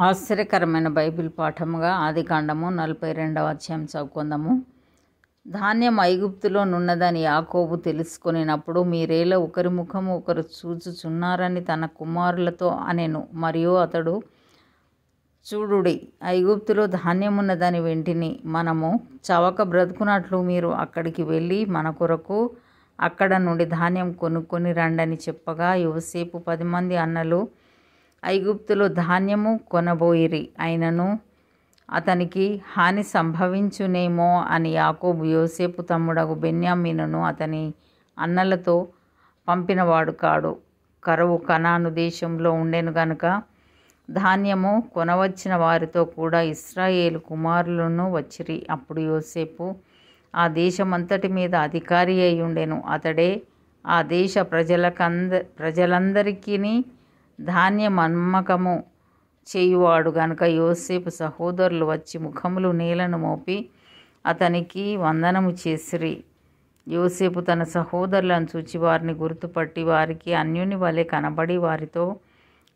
ఆశ్చర్యకరమైన బైబిల్ పాఠముగా ఆదికాండము 42వ అధ్యాయం చదువుకుందాము. ధాన్యం ఐగుప్తులో నున్నదని యాకోబు తెలుసుకొనినప్పుడు మీరేలా ఒకరి ముఖము ఒకరు చూచుచున్నారని తన కుమారులతో అనెను. మరియు అతడు, చూడుడి, ఐగుప్తులో ధాన్యమున్నదని వింటిని. మనము చవక బ్రతుకున్నట్లు మీరు అక్కడికి వెళ్ళి మన కొరకు అక్కడ నుండి ధాన్యం కొనుక్కొని రండని చెప్పగా, యోసేపు 10 మంది అన్నలు ఐగుప్తులో ధాన్యము కొనబోయిరి. అయినను అతనికి హాని సంభవించునేమో అని యాకోబు యోసేపు తమ్ముడగు బెన్యామీనును అతని అన్నలతో పంపినవాడు కాడు. కరువు కనాను దేశంలో ఉండెను గనుక ధాన్యము కొనవచ్చిన వారితో కూడా ఇశ్రాయేలు కుమారులను వచ్చిరి. అప్పుడు యోసేపు ఆ దేశమంతటి మీద అధికారి అయి ఉండెను. అతడే ఆ దేశ ప్రజలందరికీ ధాన్యం అమ్మకము చేయువాడు గనుక యోసేపు సహోదరులు వచ్చి ముఖములు నేలను మోపి అతనికి వందనము చేసిరి. యోసేపు తన సహోదరులను చూచి వారిని గుర్తుపట్టి వారికి అన్యుని వలె కనబడి వారితో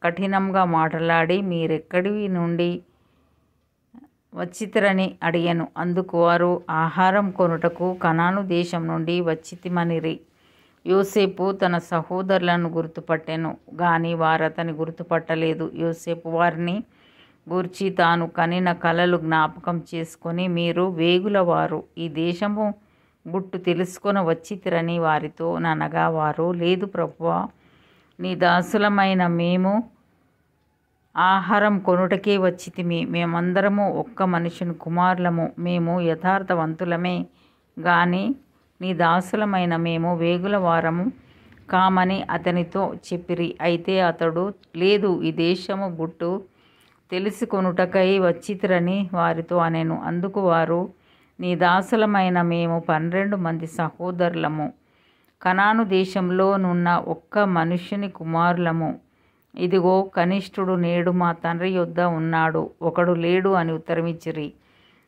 కఠినంగా మాట్లాడి, మీరెక్కడి నుండి వచ్చితిరని అడిగెను. అందుకు వారు, ఆహారం కొనుటకు కనాను దేశం నుండి వచ్చితిమనిరి. యోసేపు తన సహోదరులను గుర్తుపట్టెను గాని వారతని గుర్తుపట్టలేదు. యోసేపు వారిని గూర్చి తాను కనిన కలలు జ్ఞాపకం చేసుకొని, మీరు వేగుల వారు ఈ దేశము గుట్టు తెలుసుకొని వచ్చితిరని వారితో ననగా, వారు, లేదు ప్రభువా, నీ దాసులమైన మేము ఆహారం కొనుటకే వచ్చితిమి. మేమందరము ఒక్క మనుషుని కుమారులము. మేము యథార్థవంతులమే గాని నీ దాసులమైన మేము వేగుల వారము కామని అతనితో చెప్పిరి. అయితే అతడు, లేదు, ఈ దేశము గుట్టు తెలుసుకొనుటకై వచ్చితిరని వారితో అనెను. అందుకు వారు, నీ దాసులమైన మేము 12 మంది సహోదరులము, కనాను దేశంలో నున్న ఒక్క మనుష్యుని కుమారులము. ఇదిగో, కనిష్ఠుడు నేడు మా తండ్రి యొద్ద ఉన్నాడు, ఒకడు లేడు అని ఉత్తరమిచ్చిరి.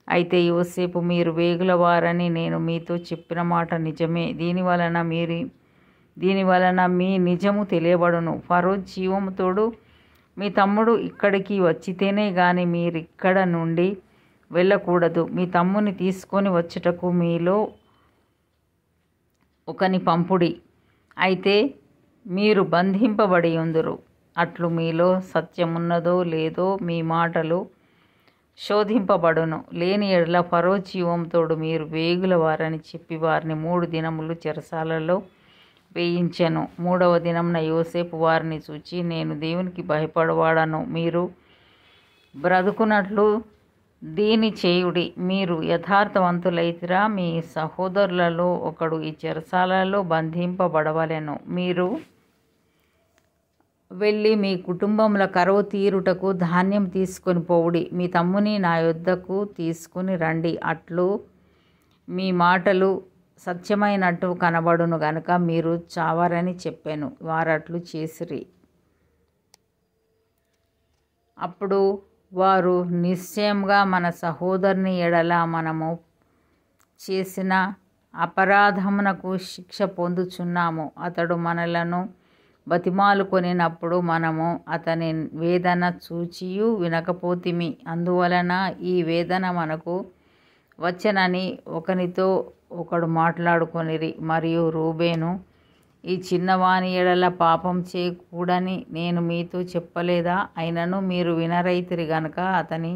అయితే యోసేపు, మీరు వేగుల వారని నేను మీతో చెప్పిన మాట నిజమే. దీనివలన మీ నిజము తెలియబడును. ఫరో జీవముతోడు మీ తమ్ముడు ఇక్కడికి వచ్చితేనే గాని మీరిక్కడ నుండి వెళ్ళకూడదు. మీ తమ్ముని తీసుకొని వచ్చుటకు మీలో ఒకని పంపుడి. అయితే మీరు బంధింపబడి ఉందురు. అట్లు మీలో సత్యమున్నదో లేదో మీ మాటలు శోధింపబడును. లేని ఎడల ఫరో జీవంతోడు మీరు వేగుల వారని చెప్పి వారిని 3 దినములు చెరసాలలో వేయించెను. 3వ దినమున యోసేపు వారిని చూచి, నేను దేవునికి భయపడవాడను. మీరు బ్రతుకున్నట్లు దీని చేయుడి. మీరు యథార్థవంతులైతిరా, మీ సహోదరులలో ఒకడు ఈ చెరసాలలో బంధింపబడవలెను. మీరు వెళ్ళి మీ కుటుంబముల కరువు తీరుటకు ధాన్యం తీసుకొని పోవుడి. మీ తమ్ముని నా యొద్దకు తీసుకుని రండి. అట్లు మీ మాటలు సత్యమైనట్టు కనబడును గనుక మీరు చావరని చెప్పాను. వారట్లు చేసిరి. అప్పుడు వారు, నిశ్చయంగా మన సహోదరుని ఎడల మనము చేసిన అపరాధమునకు శిక్ష పొందుచున్నాము. అతడు మనలను బతిమాలుకొనినప్పుడు మనము అతని వేదన చూచియు వినకపోతిమి. అందువలన ఈ వేదన మనకు వచ్చనని ఒకనితో ఒకడు మాట్లాడుకొనిరి. మరియు రూబేను, ఈ చిన్నవాని ఎడల పాపం చేయకూడని నేను మీతో చెప్పలేదా? అయినను మీరు వినరైతిరి గనుక అతని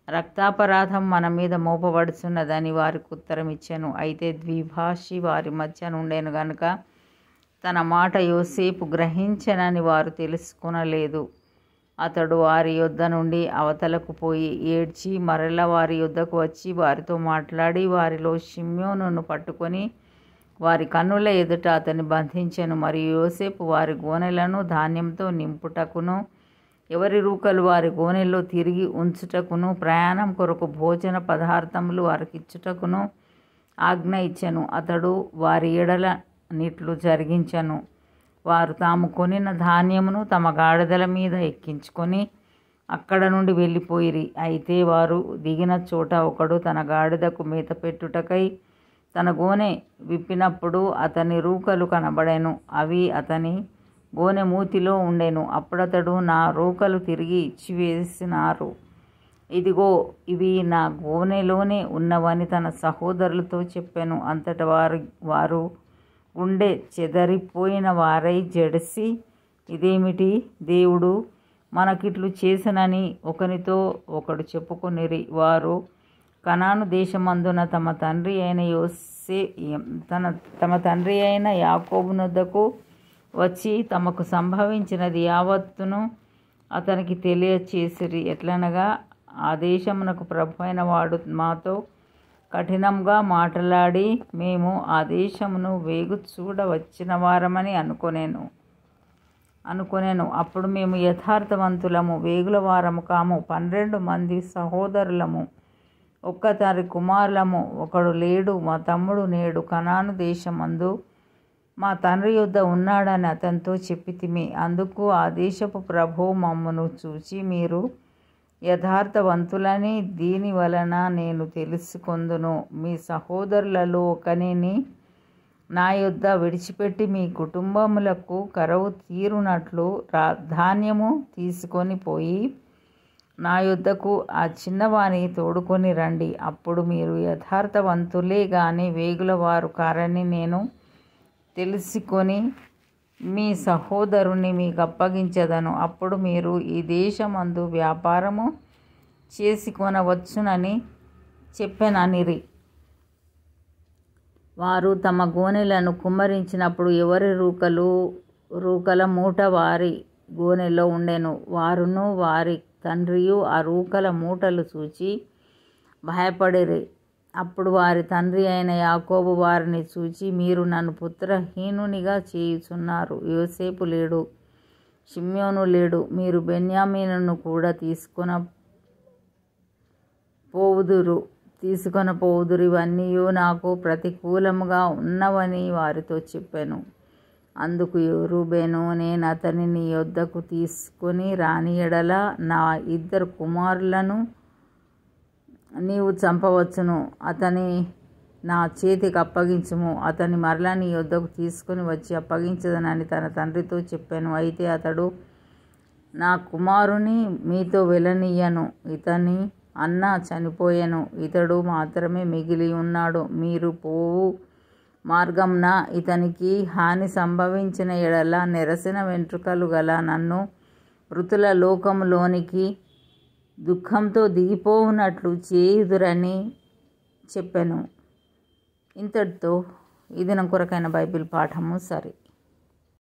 రక్తాపరాధం మన మీద మోపబడుచున్నదని వారికి ఉత్తరమిచ్చెను. అయితే ద్విభాషి వారి మధ్య నుండెను గనుక తన మాట యోసేపు గ్రహించనని వారు తెలుసుకొనలేదు. అతడు వారి యొద్ద నుండి అవతలకు పోయి ఏడ్చి మరల వారి యొద్దకు వచ్చి వారితో మాట్లాడి వారిలో షిమ్యోనును పట్టుకొని వారి కన్నుల ఎదుట అతన్ని బంధించెను. మరియు యోసేపు వారి గోనెలను ధాన్యంతో నింపుటకును, ఎవరి రూకలు వారి గోనెల్లో తిరిగి ఉంచుటకును, ప్రయాణం కొరకు భోజన పదార్థములు వారికిచ్చుటకును ఆజ్ఞ ఇచ్చెను. అతడు వారి ఎడల నిట్లు జరిగించెను. వారు తాము కొనిన ధాన్యమును తమ గాడిదల మీద ఎక్కించుకొని అక్కడ నుండి వెళ్ళిపోయిరి. అయితే వారు దిగిన చోట ఒకడు తన గాడిదకు మేత పెట్టుటకై తన గోనె విప్పినప్పుడు అతని రూకలు కనబడెను. అవి అతని గోనె మూతిలో ఉండెను. అప్పుడతడు నా రూకలు తిరిగి ఇచ్చివేసినారు. ఇదిగో ఇవి నా గోనెలోనే ఉన్నవని తన సహోదరులతో చెప్పాను. అంతట వారు గుండె చెదరిపోయిన వారై జడిసి, ఇదేమిటి, దేవుడు మనకిట్లు చేసనని ఒకనితో ఒకడు చెప్పుకొనిరి. వారు కనాను దేశమందున తమ తండ్రి అయిన యాకోబునొద్దకు వచ్చి తమకు సంభవించినది యావత్తును అతనికి తెలియచేసిరి. ఎట్లనగా, ఆ దేశమునకు ప్రభు అయిన వాడు మాతో కఠినంగా మాట్లాడి, మేము ఆ దేశమును వేగు చూడ వచ్చిన వారమని అనుకొనెను. అప్పుడు మేము యథార్థవంతులము, వేగుల వారము కాము, 12 మంది సహోదరులము, ఒక్కతారి కుమారులము. ఒకడు లేడు, మా తమ్ముడు నేడు కనాను దేశమందు మా తండ్రి యొద్ద ఉన్నాడని అతనితో చెప్పితిమి. అందుకు ఆ దేశపు ప్రభువు మమ్మను చూచి, మీరు యథార్థవంతులని దీని వలన నేను తెలుసుకొందును. మీ సహోదరులలో ఒకనిని నా యొద్ద విడిచిపెట్టి మీ కుటుంబములకు కరువు తీరునట్లు ధాన్యము తీసుకొని పోయి నా యొద్దకు ఆ చిన్నవాని తోడుకొని రండి. అప్పుడు మీరు యథార్థవంతులే గాని వేగుల వారు కారని నేను తెలుసుకొని మీ సహోదరుని మీకు అప్పగించదను. అప్పుడు మీరు ఈ దేశమందు వ్యాపారము చేసుకొనవచ్చునని చెప్పెననిరి. వారు తమ గోనెలను కుమ్మరించినప్పుడు ఎవరి రూకల మూట వారి గోనెలో ఉండెను. వారును వారి తండ్రియు ఆ రూకల మూటలు చూచి భయపడిరి. అప్పుడు వారి తండ్రి అయిన యాకోబు వారిని చూచి, మీరు నన్ను పుత్రహీనునిగా చేయుచున్నారు. యోసేపు లేడు, షిమ్యోను లేడు, మీరు బెన్యామీనును కూడా తీసుకొనపోవుదురు. ఇవన్నీ నాకు ప్రతికూలముగా ఉన్నవని వారితో చెప్పాను. అందుకు రూబేను, నేను అతని నీ యొద్దకు తీసుకొని రాని ఎడల నా 2 కుమారులను నీవు చంపవచ్చును. అతని నా చేతికి అప్పగించుము. అతని మరలా నీ యొద్దకు తీసుకొని వచ్చి అప్పగించదనని తన తండ్రితో చెప్పాను. అయితే అతడు, నా కుమారుని మీతో వెళ్ళనీయను, ఇతని అన్న చనిపోయెను, ఇతడు మాత్రమే మిగిలి ఉన్నాడు. మీరు పోవు మార్గంన ఇతనికి హాని సంభవించిన ఎడల నెరసిన వెంట్రుకలు గల నన్ను మృతుల లోకములోనికి దుఃఖంతో దిగిపోవునట్లు చేయుదురని చెప్పెను. ఇంతటితో ఈ దినం కొరకైన బైబిల్ పాఠము సరే.